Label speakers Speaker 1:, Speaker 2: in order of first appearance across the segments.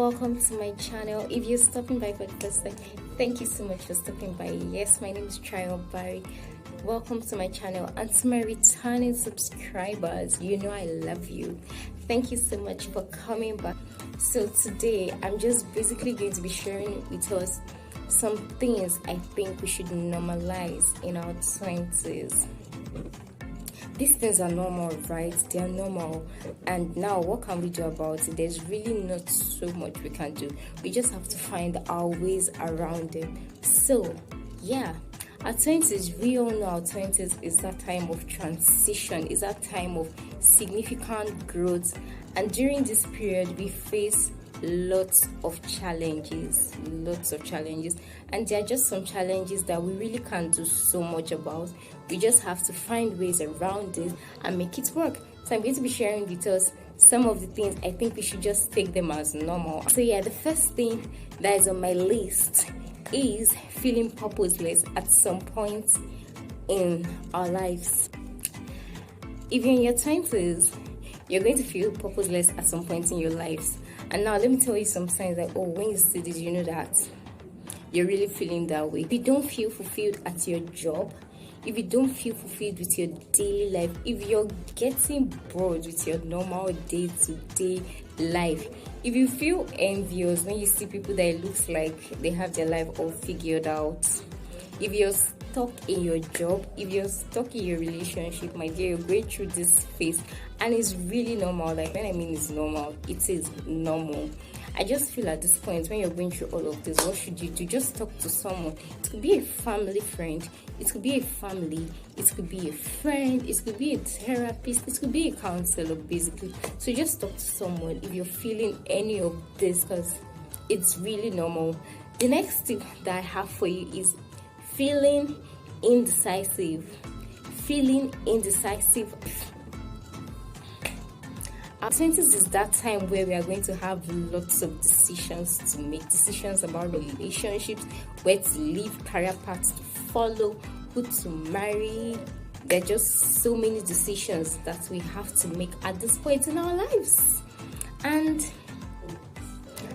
Speaker 1: welcome to my channel. If you're stopping by for the first time, thank you so much for stopping by. Yes, my name is Trial Barry. Welcome to my channel, and to my returning subscribers, you know I love you. Thank you so much for coming back. So today I'm just basically going to be sharing with us some things I think we should normalize in our 20s. These things are normal, right? They are normal. And now what can we do about it? There's really not so much we can do. We just have to find our ways around them. So yeah, our 20s, we all know our 20s is that time of transition, is that time of significant growth. And during this period, we face lots of challenges. And there are just some challenges that we really can't do so much about. We just have to find ways around it and make it work. So I'm going to be sharing with us some of the things I think we should just take them as normal. So yeah, the first thing that is on my list is feeling purposeless at some point in our lives. If you're in your 20s, you're going to feel purposeless at some point in your lives. And now let me tell you some signs that, when you see this, you know that you're really feeling that way. If you don't feel fulfilled at your job, if you don't feel fulfilled with your daily life, if you're getting bored with your normal day-to-day life, if you feel envious when you see people that it looks like they have their life all figured out, if you're stuck in your job, if you're stuck in your relationship, my dear, you're going through this phase, and it's really normal. Like, when I mean it's normal, it is normal. I just feel at this point, when you're going through all of this, what should you do? Just talk to someone. It could be a family friend, it could be a family, it could be a friend, it could be a therapist, it could be a counselor, basically. So just talk to someone if you're feeling any of this, because it's really normal. The next tip that I have for you is feeling indecisive. Our 20s is that time where we are going to have lots of decisions to make, decisions about relationships, where to live, career paths to follow, who to marry. There are just so many decisions that we have to make at this point in our lives. And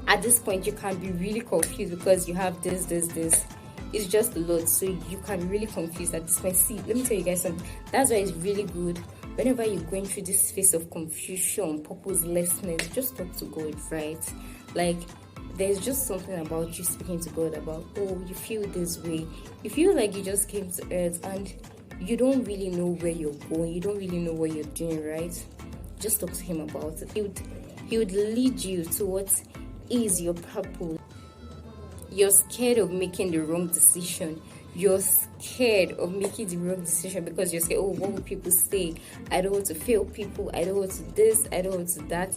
Speaker 1: at this point, you can be really confused because you have this. It's just a lot, so you can be really confused at this point. See, let me tell you guys something. That's why it's really good whenever you're going through this phase of confusion, purposelessness, just talk to God, right? Like, there's just something about you speaking to God about, you feel this way. You feel like you just came to earth and you don't really know where you're going. You don't really know what you're doing, right? Just talk to Him about it. He would lead you to what is your purpose. You're scared of making the wrong decision. You're scared of making the wrong decision because you're scared, what will people say? I don't want to fail people. I don't want to this. I don't want to that.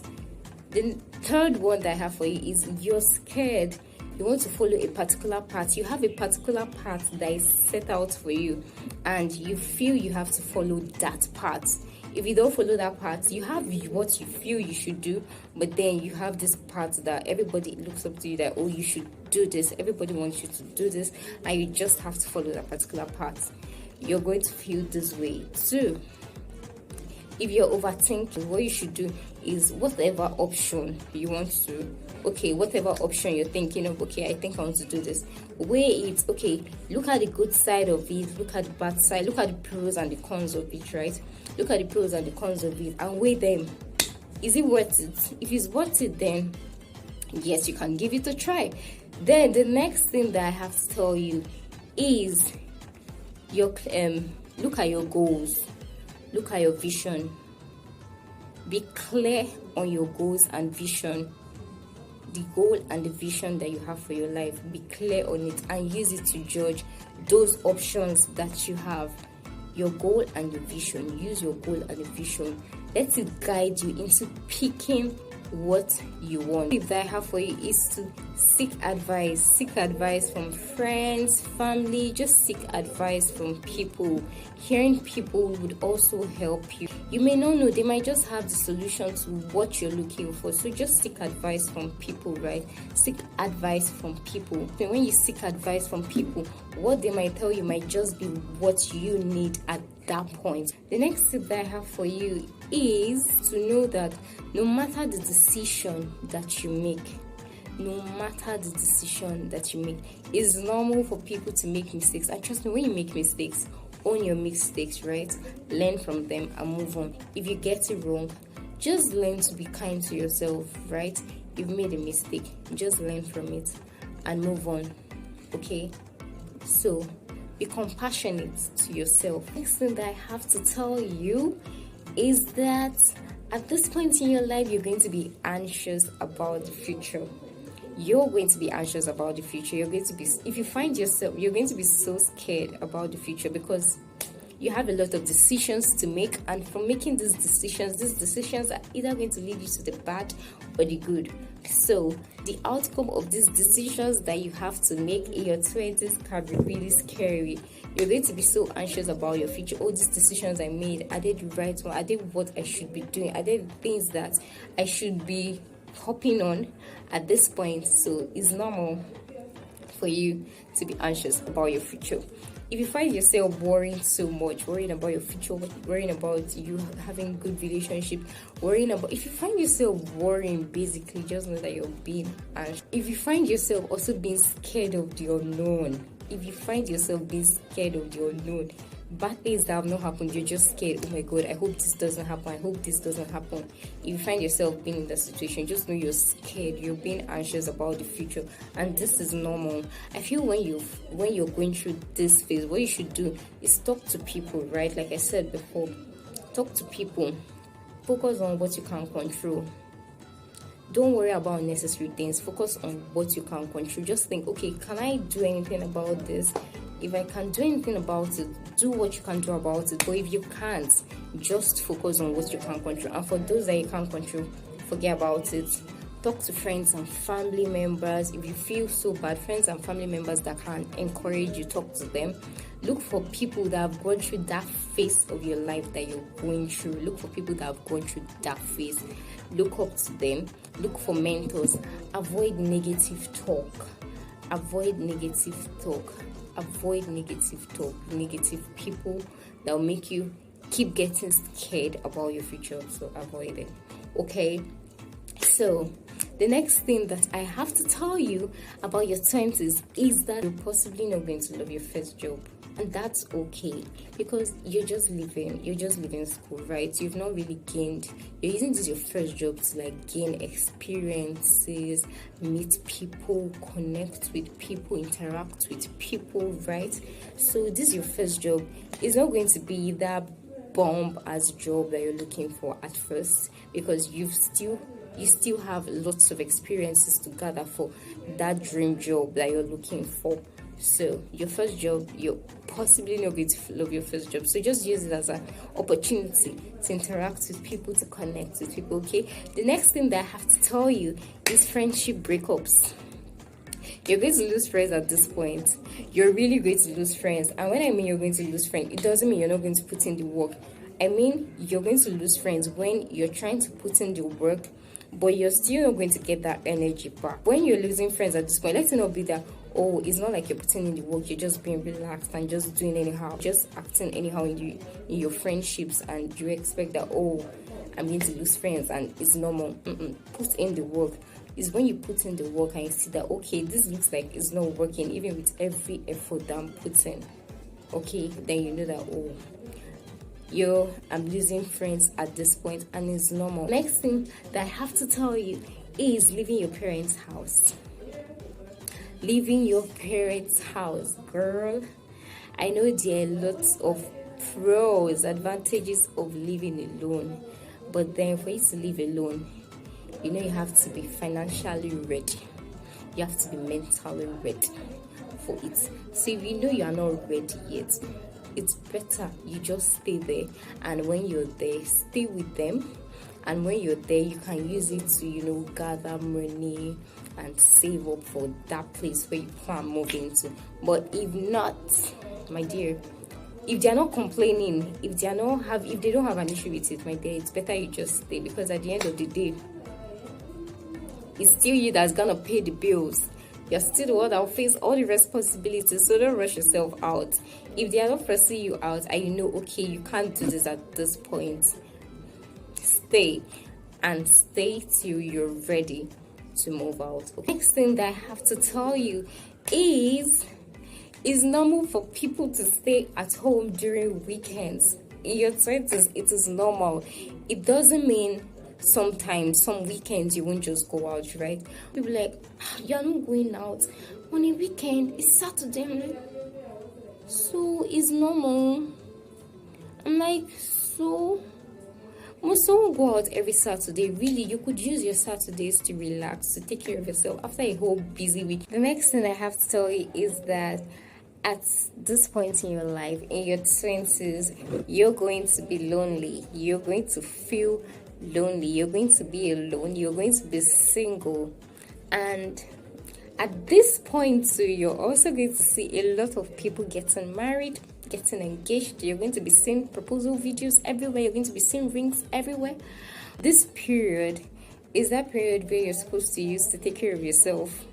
Speaker 1: The third one that I have for you is you're scared. You want to follow a particular path. You have a particular path that is set out for you, and you feel you have to follow that path. If you don't follow that path, you have what you feel you should do, but then you have this path that everybody looks up to you that, you should do this. Everybody wants you to do this, and you just have to follow that particular path. You're going to feel this way too. If you're overthinking, what you should do is whatever option you want to, whatever option you're thinking of, I think I want to do this. Weigh it, look at the good side of it, look at the bad side, look at the pros and the cons of it, right? Look at the pros and the cons of it and weigh them. Is it worth it? If it's worth it, then yes, you can give it a try. Then the next thing that I have to tell you is look at your goals. Look at your vision. Be clear on your goals and vision. The goal and the vision that you have for your life. Be clear on it and use it to judge those options that you have. Your goal and your vision. Use your goal and your vision. Let it guide you into picking what you want. The tip that I have for you is to seek advice. Seek advice from friends, family. Just seek advice from people. Hearing people would also help you. You may not know, they might just have the solution to what you're looking for. So just seek advice from people, right? Seek advice from people. And when you seek advice from people, what they might tell you might just be what you need at that point. The next tip that I have for you is to know that no matter the decision that you make, no matter the decision that you make. It's normal for people to make mistakes, and trust me, when you make mistakes, own your mistakes, right? Learn from them and move on. If you get it wrong, just learn to be kind to yourself, right? You've made a mistake, just learn from it and move on. Okay, so be compassionate to yourself. Next thing that I have to tell you is that at this point in your life, you're going to be anxious about the future. You're going to be anxious about the future. You're going to be, if you find yourself, you're going to be so scared about the future because you have a lot of decisions to make, and from making these decisions are either going to lead you to the bad or the good. So the outcome of these decisions that you have to make in your 20s can be really scary. You're going to be so anxious about your future. All these decisions I made, are they the right one? Are they what I should be doing? Are they the things that I should be hopping on at this point? So it's normal for you to be anxious about your future. If you find yourself worrying so much, worrying about your future, worrying about you having good relationship, if you find yourself worrying, basically just know that you're being anxious. If you find yourself also being scared of the unknown, bad things that have not happened, you're just scared. Oh my god, I hope this doesn't happen. If you find yourself being in that situation, just know you're scared, you're being anxious about the future, and this is normal. I feel when you're going through this phase, what you should do is talk to people, right? Like I said before, talk to people, focus on what you can control. Don't worry about unnecessary things. Focus on what you can control. Just think, okay, can I do anything about this? If I can do anything about it, do what you can do about it. But if you can't, just focus on what you can control. And for those that you can't control, forget about it. Talk to friends and family members. If you feel so bad, friends and family members that can encourage you, talk to them. Look for people that have gone through that phase of your life that you're going through. Look for people that have gone through that phase. Look up to them. Look for mentors. Avoid negative talk. Avoid negative people that will make you keep getting scared about your future. So avoid it. Okay? So the next thing that I have to tell you about your 20s is that you're possibly not going to love your first job. And that's okay, because you're just leaving school, right? You've not really gained, you're using this your first job to like gain experiences, meet people, connect with people, interact with people, right? So this is your first job. It's not going to be that bomb as job that you're looking for at first, because you still have lots of experiences to gather for that dream job that you're looking for. So your first job, you're possibly not going to love your first job. So just use it as an opportunity to interact with people, to connect with people, okay? The next thing that I have to tell you is friendship breakups. You're going to lose friends at this point. You're really going to lose friends. And when I mean you're going to lose friends, it doesn't mean you're not going to put in the work. I mean, you're going to lose friends when you're trying to put in the work, but you're still not going to get that energy back. When you're losing friends at this point, let it not be that, oh, it's not like you're putting in the work, you're just being relaxed and just doing anyhow, just acting anyhow in your friendships, and you expect that, oh, I'm going to lose friends and it's normal. Put in the work. It's when you put in the work and you see that, okay, this looks like it's not working, even with every effort that I'm putting, okay, then you know that, oh, I'm losing friends at this point, and it's normal. Next thing that I have to tell you is leaving your parents' house. Leaving your parents' house, girl. I know there are lots of advantages of living alone, but then for you to live alone, you have to be financially ready. You have to be mentally ready for it. So if you are not ready yet, it's better you just stay there, and when you're there, stay with them. And when you're there, you can use it to gather money and save up for that place where you plan moving to. But if not, my dear, if they're not complaining, if they don't have an issue with it, my dear, it's better you just stay, because at the end of the day, it's still you that's gonna pay the bills. You're still the one that will face all the responsibilities, so don't rush yourself out. If they are not pressing you out and okay, you can't do this at this point, stay till you're ready to move out. Okay? Next thing that I have to tell you is it's normal for people to stay at home during weekends. In your 20s, it is normal. It doesn't mean sometimes, some weekends, you won't just go out, right? People like, you're not going out on a weekend, it's Saturday. I'm like, so it's normal. I'm like, so most someone go out every Saturday. Really, you could use your Saturdays to relax, to take care of yourself after a whole busy week. The next thing I have to tell you is that at this point in your life, in your 20s, you're going to be lonely. You're going to feel lonely. You're going to be alone. You're going to be single. And at this point too, you're also going to see a lot of people getting married, getting engaged. You're going to be seeing proposal videos everywhere. You're going to be seeing rings everywhere. This period is that period where you're supposed to use to take care of yourself,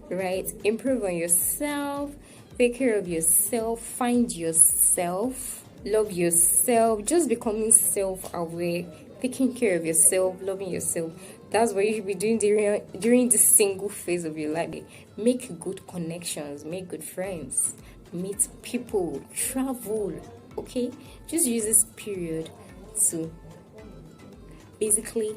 Speaker 1: right? Improve on yourself, take care of yourself, find yourself, love yourself, just becoming self-aware, taking care of yourself, loving yourself. That's what you should be doing during this single phase of your life. Make good connections, make good friends, meet people, travel, okay? Just use this period to basically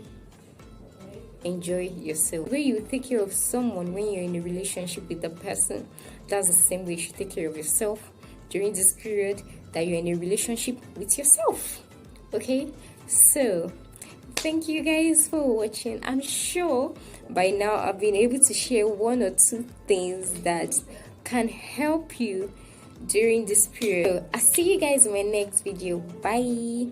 Speaker 1: enjoy yourself. The way you take care of someone when you're in a relationship with the person, that's the same way you should take care of yourself during this period that you're in a relationship with yourself, okay? So thank you guys for watching. I'm sure by now I've been able to share one or two things that can help you during this period. So I'll see you guys in my next video. Bye.